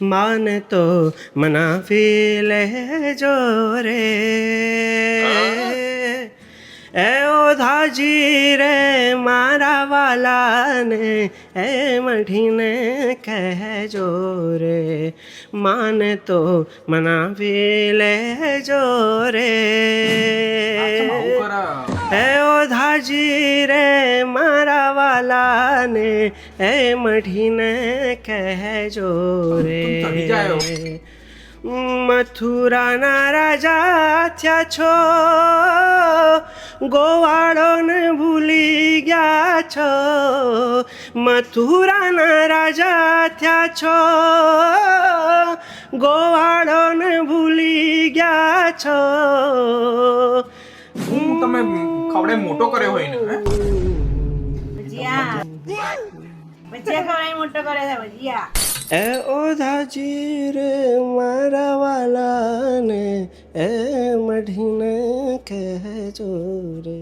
માન તો મનાવી લેજો રે એ ઓધાજી રે મારા વાલાને એ મઢીને કહેજો રે માન તો મનાવી લેજો રે એ ઓધાજી રે મારા વાલાને એ મઢીને કહેજો રે મથુરાના રાજા થયા છો ગોવાળોને ભૂલી ગયા છો મથુરાના રાજા થયા છો ગોવાળોને ભૂલી ગયા છો તમે ખવડે મોટો કર્યો હોય ને ભજીયા ખવડાવી મોટો કરે છે ભજીયા એ ઓધાજી રે મારા વાલાને એ મઢીને કહેજો રે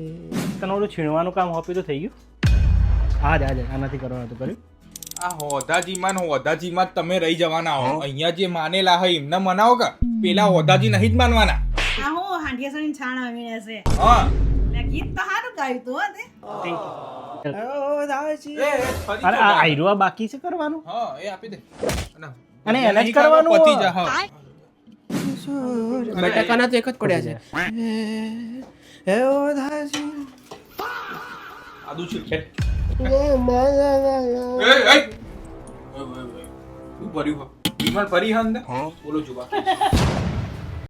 તને ઓલું છીણવાનું કામ હોપ્યું તો થઈ ગયું હા આનાથી કરવાનું હતું કર્યું આ હોદાજીમાં તમે રહી જવાના હો અહીંયા જે માનેલા હોય એમને મનાવો કે પેલા હોદાજી નહીં જ માનવાના આ હું હાંડિયાસણી છાણ આવીને છે હા એટલે ગીત તો સારું ગાયું તું હો તે થેન્ક યુ એ ઓધાજી અરે આ આયરુઆ બાકી છે કરવાનું હા એ આપી દે અને એને જ કરવાનું પતી જા હા બટાકાના તો એક જ પડ્યા છે એ ઓધાજી આદુ છે મારા વાલા તું ભર્યું વિમલ ભરી હંદ બોલો જુબા